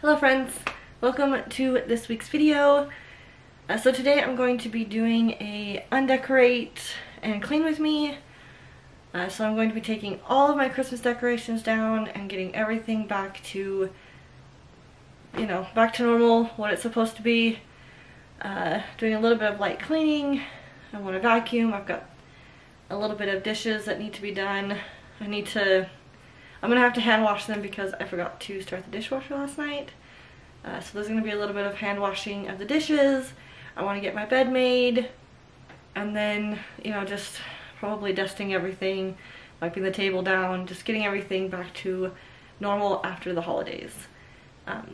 Hello friends, welcome to this week's video. So today I'm going to be doing a undecorate and clean with me. So I'm going to be taking all of my Christmas decorations down and getting everything back to, back to normal, what it's supposed to be. Doing a little bit of light cleaning. I want to vacuum. I've got a little bit of dishes that need to be done. I'm gonna have to hand wash them because I forgot to start the dishwasher last night. So there's gonna be a little bit of hand washing of the dishes. I want to get my bed made, and then just probably dusting everything, wiping the table down, just getting everything back to normal after the holidays.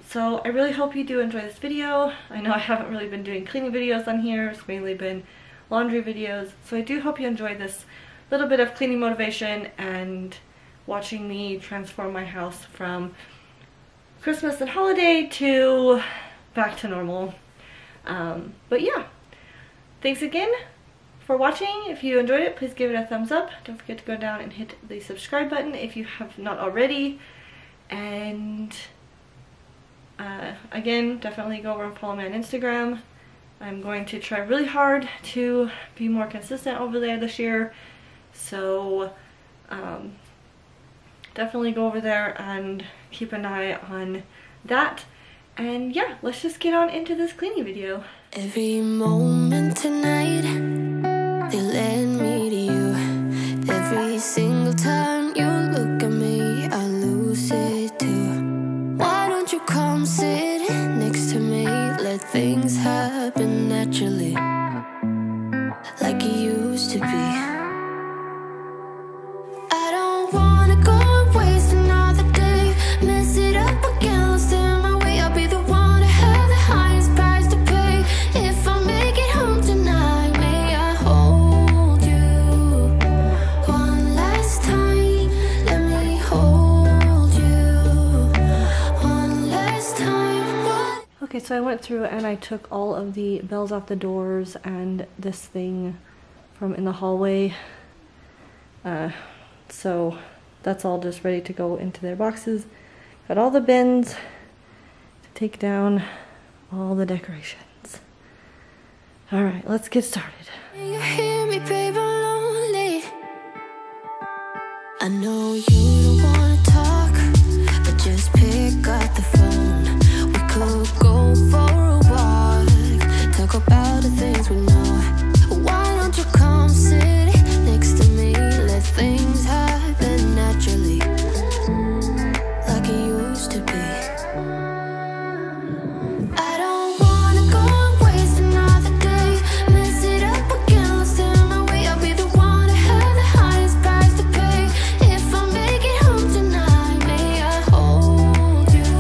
So I really hope you do enjoy this video. I know I haven't really been doing cleaning videos on here. It's mainly been laundry videos. So I do hope you enjoy this little bit of cleaning motivation and watching me transform my house from Christmas and holiday to back to normal. But yeah, thanks again for watching. If you enjoyed it, please give it a thumbs up. Don't forget to go down and hit the subscribe button if you have not already. And again, definitely go over and follow me on Instagram. I'm going to try really hard to be more consistent over there this year. So definitely go over there and keep an eye on that. And yeah, let's just get on into this cleaning video. Every moment tonight, they led me to you. Every single time you look at me, I lose it too. Why don't you come sit next to me? Let things happen naturally, like it used to be. Okay, so I went through and I took all of the bells off the doors and this thing from in the hallway. So that's all just ready to go into their boxes. Got all the bins to take down all the decorations. Alright, let's get started. You hear me, baby, lonely. I know you don't wanna talk, but just pick up the phone. Could go for a walk, talk about the things we know. Why don't you come sit next to me? Let things happen naturally, like it used to be. I don't wanna go waste another day, mess it up again, lost in my way. I'll be the one to have the highest price to pay. If I make it home tonight, may I hold you?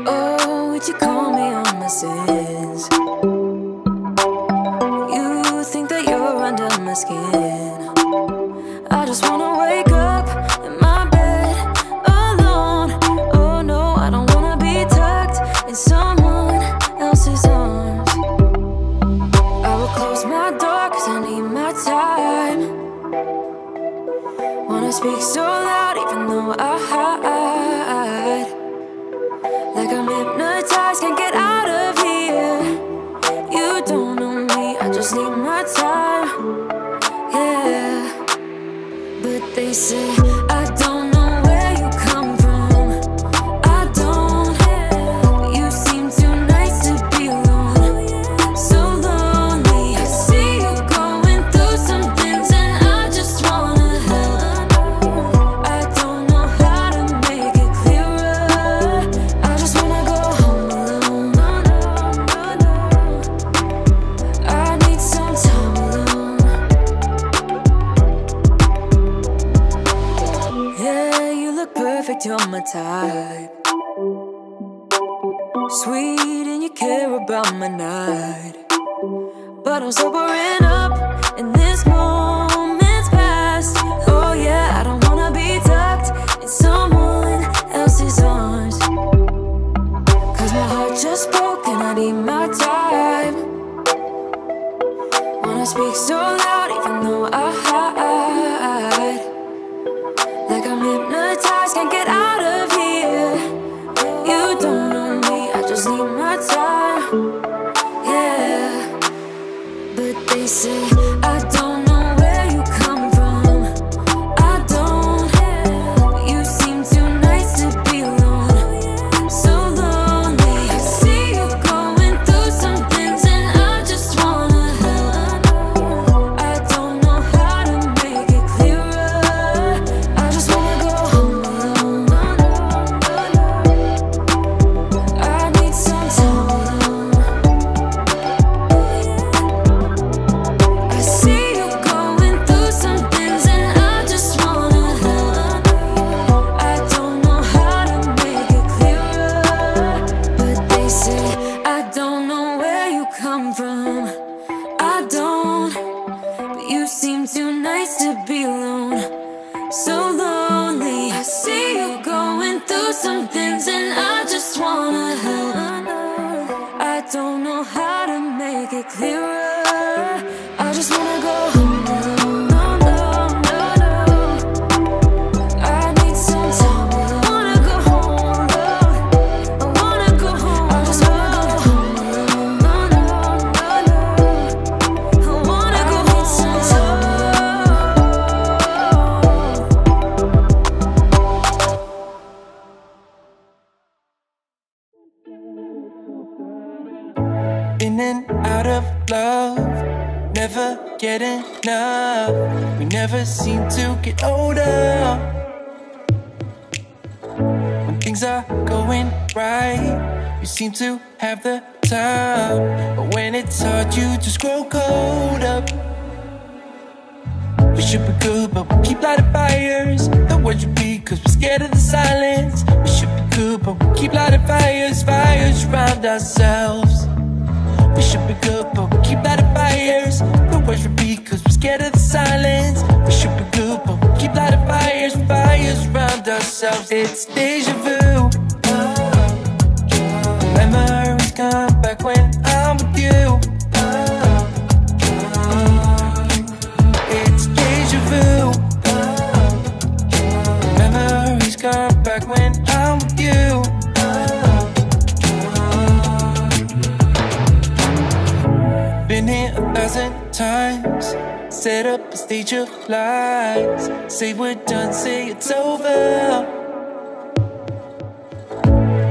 Oh, would you call me on my sins? You think that you're under my skin. I just wanna wake up in my bed alone. Oh no, I don't wanna be tucked in someone else's arms. I will close my door 'cause I need my time. Wanna speak so loud even though I not my type. Sweet and you care about my night, but I'm sobering up in this moment's past. Oh yeah, I don't wanna be tucked in someone else's arms, cause my heart just broke and I need my time. Wanna speak so loud even though I hide, like I'm hypnotized, can't get out of here. You don't know me, I just need my time, yeah. But they say I don't know where you come from, I don't. You seem too nice to be alone, so lonely. I see you going through some things and I just wanna help. I don't know how to make it clearer, I just wanna go home alone. I need some time alone. I see you going through some things and I just wanna help. I don't know how to make it clearer, but they say I don't know where you come from, I don't. But you seem too nice to be alone, so lonely. I see you going through some things and I just wanna help. I don't know how to make it clearer, I just wanna go home alone. No, no, no, no. I need some time alone. I wanna go home alone. I wanna go home. I just wanna go home alone. No, no, no, no. I wanna go home. Some In and out of love, never get enough. We never seem to get older. When things are going right, you seem to have the time, but when it's hard, you just grow cold up. We should be good, but we keep lighting fires. The words repeat, cause we're scared of the silence. We should be good, but we keep lighting fires, fires around ourselves. We should be good, but we keep lighting fires. The words repeat, cause we're scared of the silence. We should be good, but we keep lighting fires, fires around ourselves. It's deja vu. Memories come back when I'm with you. It's deja vu. Memories come back when I'm with you. Been here 1,000 times, set up a stage of lies. Say we're done, say it's over.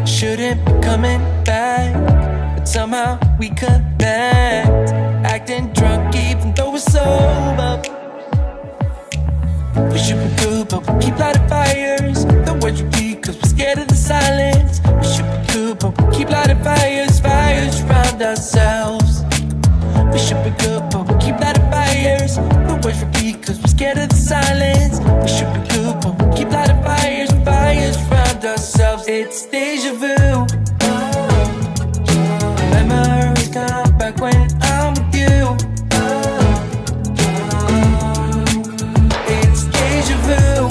Shouldn't be coming back, but somehow we connect. Acting drunk even though we're sober. We should be good, but we keep lighting fires. The words repeat, cause we're scared of the silence. We should be good, but we keep lighting fires, fires around ourselves. We should be good, but we keep lighting fires. The words repeat, cause we're scared of the silence. We should be good, but we keep lighting fires, fires around ourselves. It's deja vu. Memories come back when I'm with you. It's deja vu.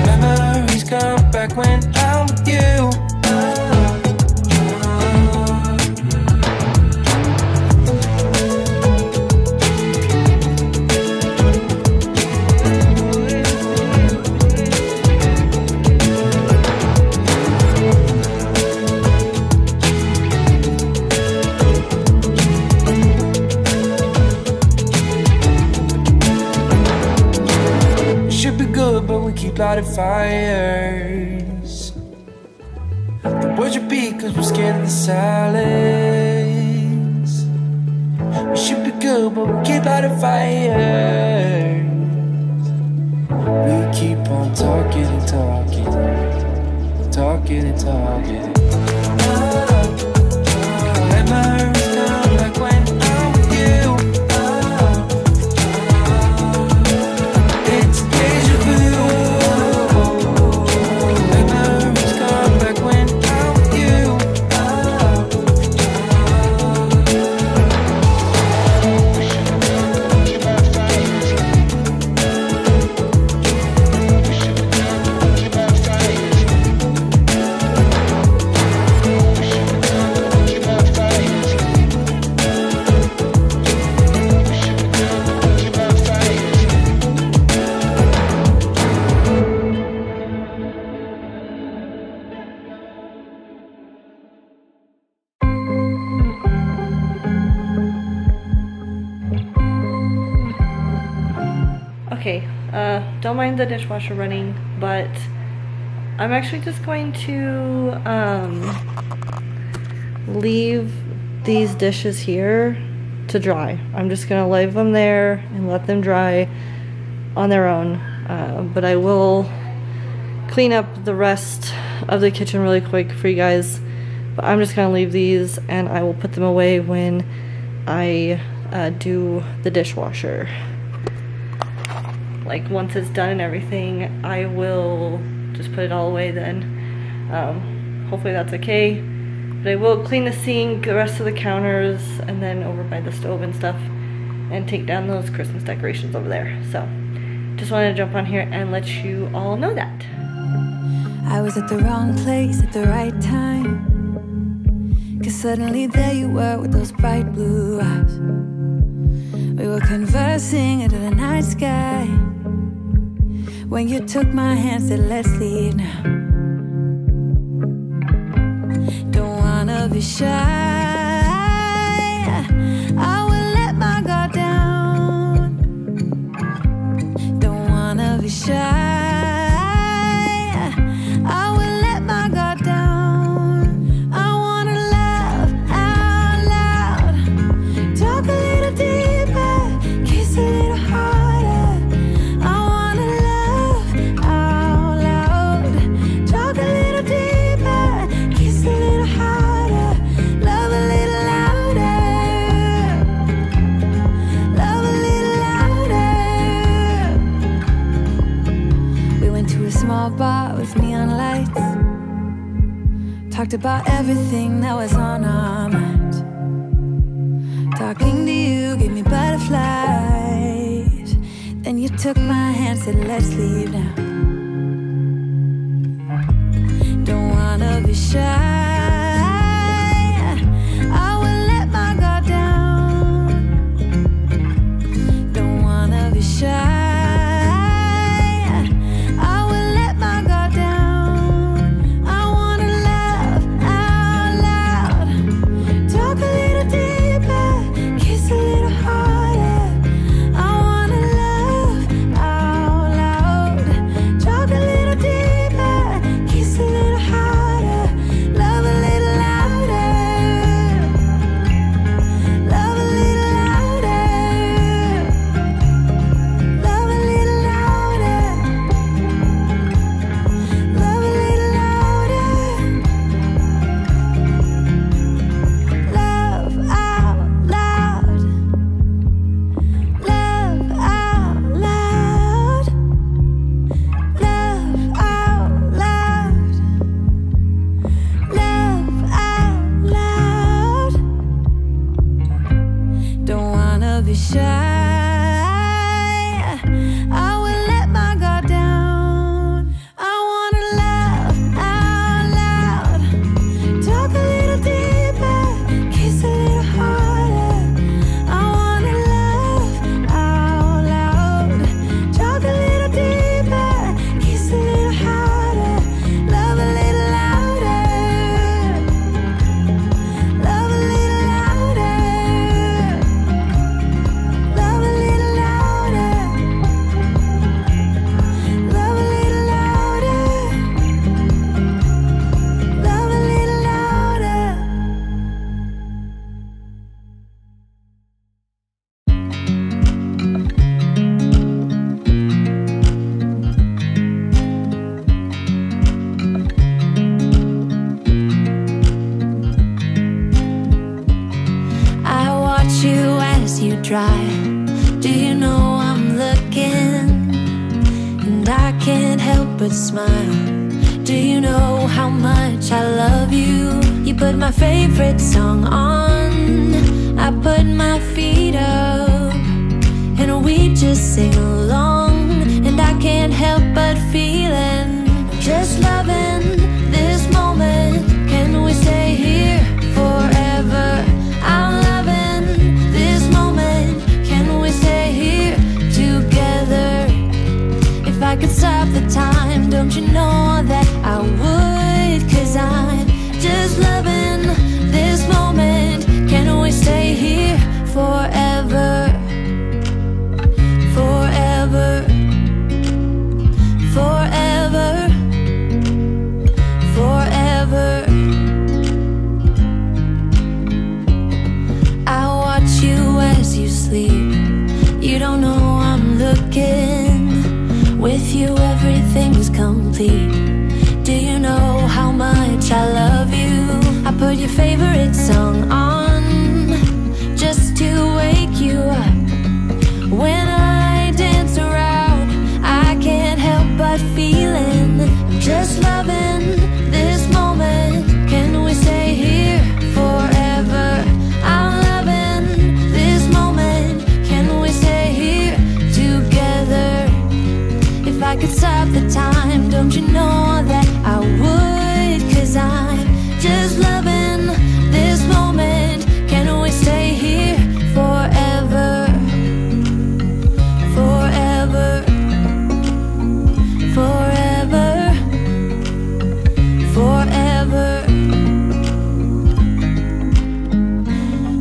Memories come back when I'm with you. But we keep lighting fires. The words repeat, cause we're scared of the silence. We should be good, but we keep lighting fires. We keep on talking and talking, talking and talking. Memories come back when I'm with you. It's deja vu. don't mind the dishwasher running, but I'm actually just going to leave these dishes here to dry. I'm just gonna leave them there and let them dry on their own. But I will clean up the rest of the kitchen really quick for you guys. But I'm just gonna leave these and I will put them away when I do the dishwasher. Like once it's done and everything, I will just put it all away then. Hopefully that's okay. But I will clean the sink, the rest of the counters, and then over by the stove and stuff, and take down those Christmas decorations over there. So just wanted to jump on here and let you all know that. I was at the wrong place at the right time, 'cause suddenly there you were with those bright blue eyes. We were conversing into the night sky when you took my hand, said let's leave now. Don't wanna be shy, I will let my guard down. Don't wanna be shy, I will let my guard down. I wanna laugh out loud, talk a little deeper, kiss a little harder. I wanna laugh out loud, talk a little deeper, kiss a little harder, love a little louder, love a little louder. We went to a small bar with neon lights, talked about everything that was on our minds. Talking to you gave me butterflies. Then you took my hand, said let's leave now. Don't wanna be shy, I will let my guard down. Don't wanna be shy, I will let my guard down. I wanna laugh out loud, talk a little deeper, kiss a little harder. I wanna laugh out loud, talk a little deeper, kiss a little harder, love a little louder, love a little louder, love a little louder, love a little louder, love out loud, love out loud, love out loud, love out loud. Don't wanna be shy, I will let my guard down. I wanna laugh out loud, talk a little deeper, kiss a little harder. I wanna laugh out loud, talk a little deeper, kiss a little harder, love a little louder, love a little louder, love a little louder, love a little louder, love a little louder. I watch you as you drive. Do you know I'm looking? And I can't help but smile. Do you know how much I love you? You put my favorite song on, I put my feet up, and we just sing along. And I can't help but feeling, just loving this moment. Can we stay here forever? I'm loving this moment. Can we stay here together? If I could stop the time, don't you know that I would? 'Cause I'm just loving this moment. Can we stay here forever? Forever. put your favorite song on just to wake you up. When I dance around, I can't help but feeling I'm just loving this moment. Can we stay here forever? I'm loving this moment. Can we stay here together? If I could stop the time, don't you know that I would? 'Cause I'm just loving this moment. Can we stay here forever? Forever, forever, forever.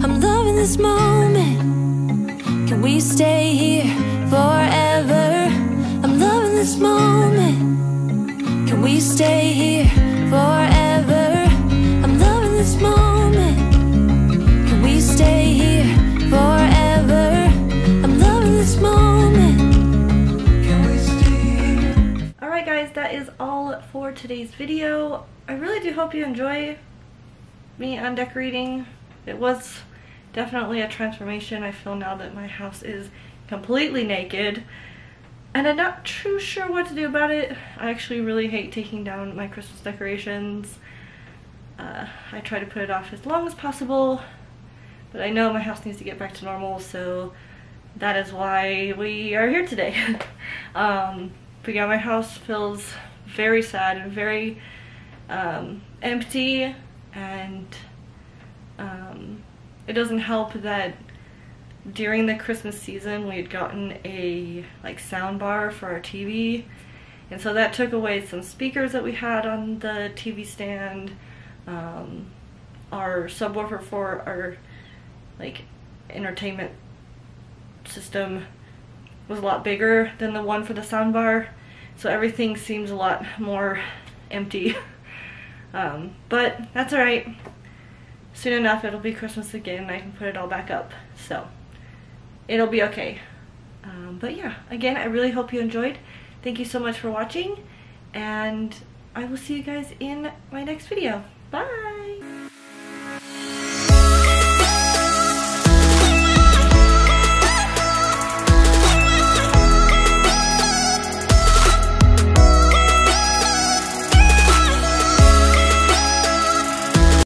I'm loving this moment. Can we stay here forever? I'm loving this moment. Can we stay here forever? I'm loving this moment. Can we stay here forever? I'm loving this moment. Can we stay here? Alright guys, that is all for today's video. I really do hope you enjoy me undecorating. It was definitely a transformation. I feel now that my house is completely naked. And I'm not too sure what to do about it. I actually really hate taking down my Christmas decorations. I try to put it off as long as possible, but I know my house needs to get back to normal, so that is why we are here today. But yeah, my house feels very sad and very empty, and it doesn't help that during the Christmas season we had gotten a sound bar for our TV, and so that took away some speakers that we had on the TV stand. Our subwoofer for our entertainment system was a lot bigger than the one for the sound bar, so everything seems a lot more empty. But that's alright. Soon enough it'll be Christmas again and I can put it all back up, so it'll be okay. But yeah, again, I really hope you enjoyed. Thank you so much for watching, and I will see you guys in my next video. Bye!